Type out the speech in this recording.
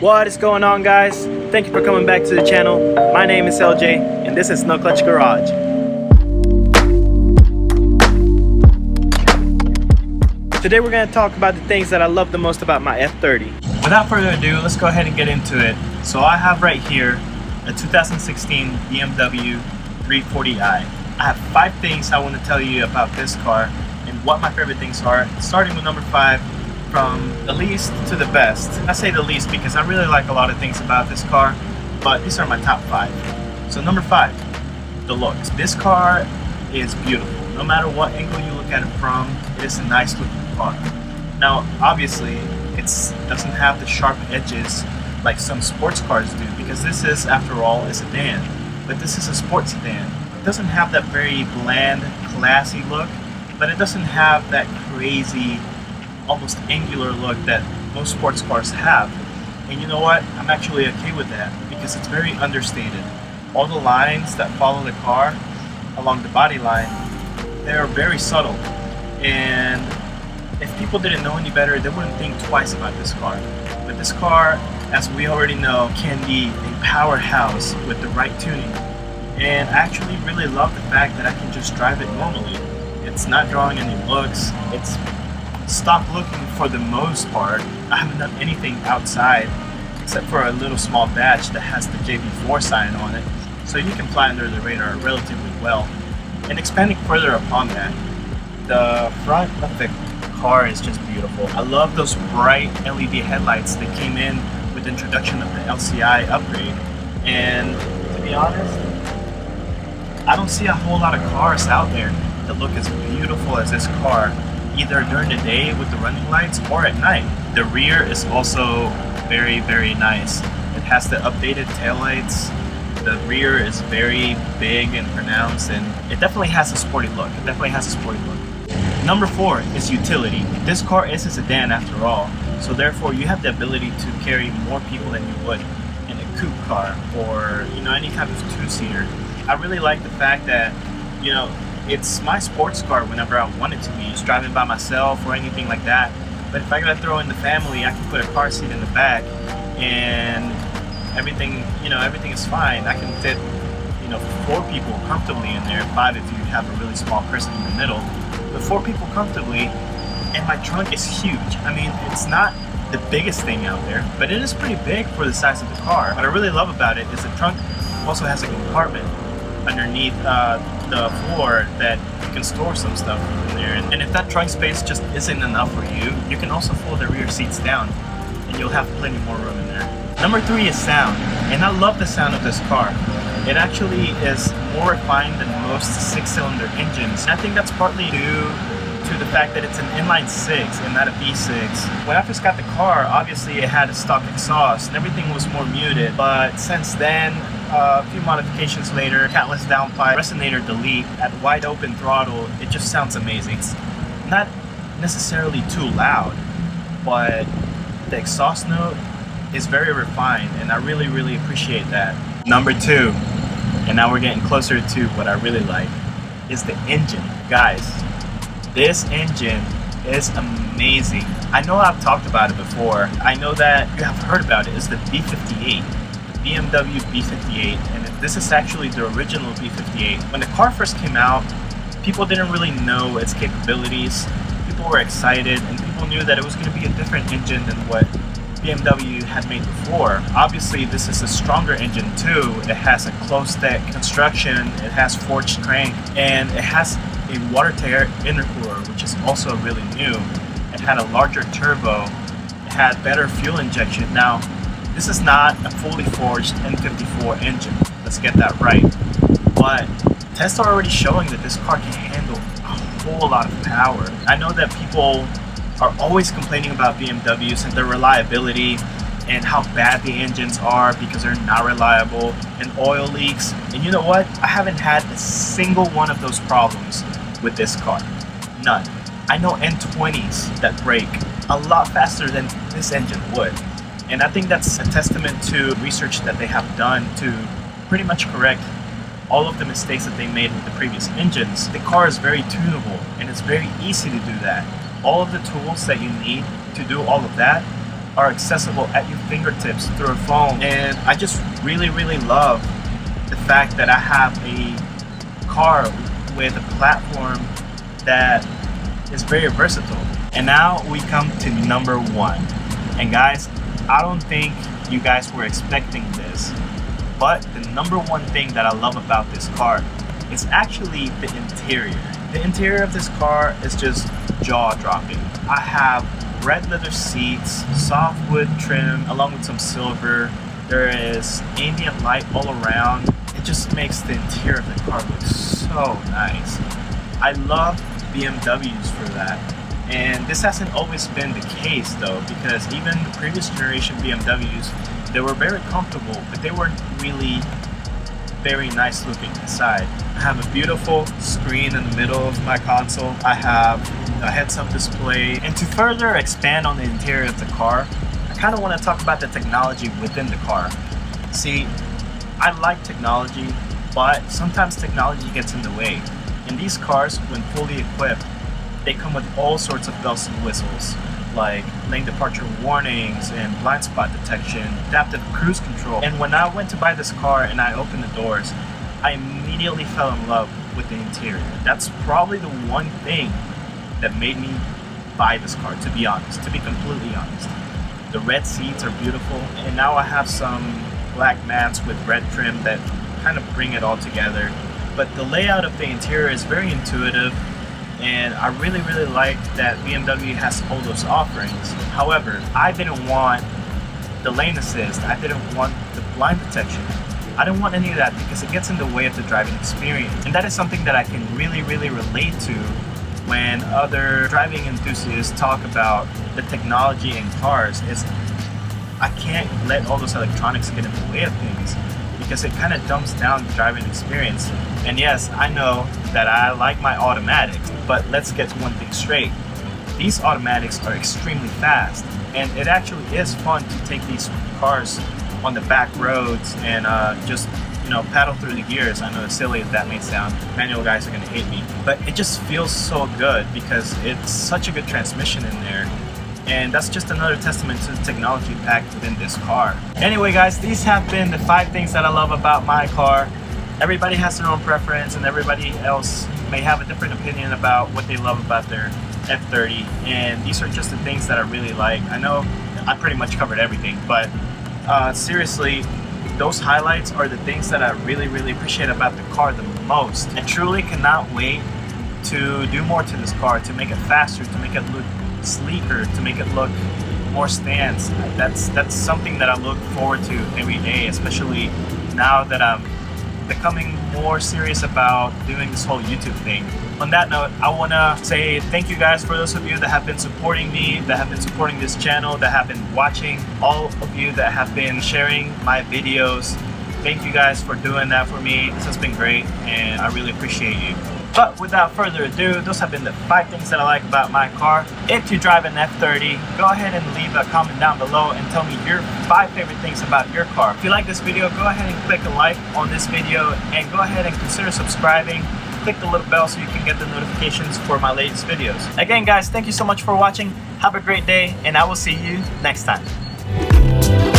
What is going on, guys? Thank you for coming back to the channel. My name is LJ and this is NoClutch Garage. Today we're going to talk about the things that I love the most about my F30. Without further ado, let's go ahead and get into it. So I have right here a 2016 BMW 340i. I have 5 things I want to tell you about this car and what my favorite things are, starting with number 5 from the least to the best. I say the least because I really like a lot of things about this car, but these are my top 5. So number 5, the looks. This car is beautiful. No matter what angle you look at it from, it is a nice looking car. Now, obviously, it doesn't have the sharp edges like some sports cars do, because this is, after all, a sedan. But this is a sports sedan. It doesn't have that very bland, classy look, but it doesn't have that crazy, almost angular look that most sports cars have. And you know what? I'm actually okay with that because it's very understated. All the lines that follow the car along the body line, they're very subtle. And if people didn't know any better, they wouldn't think twice about this car. But this car, as we already know, can be a powerhouse with the right tuning. And I actually really love the fact that I can just drive it normally. It's not drawing any looks. It's stock looking for the most part. I haven't done anything outside except for a little small badge that has the JB4 sign on it, so you can fly under the radar relatively well. And expanding further upon that, the front of the car is just beautiful. I love those bright LED headlights that came in with the introduction of the LCI upgrade. And to be honest, I don't see a whole lot of cars out there that look as beautiful as this car, either during the day with the running lights or at night. The rear is also very, very nice. It has the updated taillights. The rear is very big and pronounced, and it definitely has a sporty look. Number 4 is utility. This car is a sedan after all, so therefore you have the ability to carry more people than you would in a coupe car or any kind of 2-seater. I really like the fact that it's my sports car whenever I want it to be, just driving by myself or anything like that. But if I gotta throw in the family, I can put a car seat in the back and everything is fine. I can fit 4 people comfortably in there, 5 if you have a really small person in the middle, but 4 people comfortably. And my trunk is huge. I mean, it's not the biggest thing out there, but it is pretty big for the size of the car. What I really love about it is the trunk also has a compartment underneath the floor that you can store some stuff in there. And if that trunk space just isn't enough for you, you can also fold the rear seats down and you'll have plenty more room in there. Number 3 is sound, and I love the sound of this car. It actually is more refined than most 6-cylinder engines. And I think that's partly due to the fact that it's an inline 6 and not a V6. When I first got the car, obviously it had a stock exhaust and everything was more muted, but since then, a few modifications later, catless downpipe, resonator delete, at wide open throttle, it just sounds amazing. It's not necessarily too loud, but the exhaust note is very refined, and I really, really appreciate that. Number 2, and now we're getting closer to what I really like, is the engine. Guys, this engine is amazing. I know I've talked about it before. I know that you have heard about it. It's the B58. BMW B58, and this is actually the original B58. When the car first came out, people didn't really know its capabilities. People were excited, and people knew that it was going to be a different engine than what BMW had made before. Obviously, this is a stronger engine too. It has a closed-deck construction, it has forged crank, and it has a water-tight intercooler, which is also really new. It had a larger turbo. It had better fuel injection. Now, this is not a fully forged N54 engine, let's get that right. But tests are already showing that this car can handle a whole lot of power. I know that people are always complaining about BMWs and their reliability and how bad the engines are because they're not reliable and oil leaks. And you know what? I haven't had a single one of those problems with this car. None. I know N20s that break a lot faster than this engine would. And I think that's a testament to research that they have done to pretty much correct all of the mistakes that they made with the previous engines. The car is very tunable, and it's very easy to do that. All of the tools that you need to do all of that are accessible at your fingertips through a phone. And I just really love the fact that I have a car with a platform that is very versatile. And now we come to number one. And guys, I don't think you guys were expecting this, but the number one thing that I love about this car is actually the interior. The interior of this car is just jaw-dropping. I have red leather seats, soft wood trim along with some silver. There is ambient light all around. It just makes the interior of the car look so nice. I love BMWs for that. And this hasn't always been the case though, because even the previous generation BMWs, they were very comfortable, but they weren't really very nice looking inside. I have a beautiful screen in the middle of my console. I have a heads-up display. And to further expand on the interior of the car, I kind of want to talk about the technology within the car. See, I like technology, but sometimes technology gets in the way. And these cars, when fully equipped, they come with all sorts of bells and whistles, like lane departure warnings and blind spot detection, adaptive cruise control. And when I went to buy this car and I opened the doors, I immediately fell in love with the interior. That's probably the one thing that made me buy this car, to be honest, to be completely honest. The red seats are beautiful, and now I have some black mats with red trim that kind of bring it all together. But the layout of the interior is very intuitive, and I really like that BMW has all those offerings. However, I didn't want the lane assist, I didn't want the blind detection. I didn't want any of that because it gets in the way of the driving experience. And that is something that I can really relate to when other driving enthusiasts talk about the technology in cars. Is I can't let all those electronics get in the way of things, because it kind of dumps down the driving experience. And yes, I know that I like my automatics, but let's get one thing straight. These automatics are extremely fast, and it actually is fun to take these cars on the back roads and just, you know, paddle through the gears. I know as silly as that may sound, manual guys are gonna hate me, but it just feels so good because it's such a good transmission in there. And that's just another testament to the technology packed within this car. Anyway guys, these have been the 5 things that I love about my car. Everybody has their own preference, and everybody else may have a different opinion about what they love about their F30, and these are just the things that I really like. I know I pretty much covered everything, but seriously, those highlights are the things that I really appreciate about the car the most. I truly cannot wait to do more to this car, to make it faster, to make it look sleeker, to make it look more stance. That's something that I look forward to every day, especially now that I'm becoming more serious about doing this whole YouTube thing. On that note, I want to say thank you guys for those of you that have been supporting me, that have been supporting this channel, that have been watching, all of you that have been sharing my videos. Thank you guys for doing that for me. This has been great, and I really appreciate you. But without further ado, those have been the 5 things that I like about my car. If you drive an F30, go ahead and leave a comment down below and tell me your 5 favorite things about your car. If you like this video, go ahead and click a like on this video, and go ahead and consider subscribing. Click the little bell so you can get the notifications for my latest videos. Again guys, thank you so much for watching. Have a great day, and I will see you next time.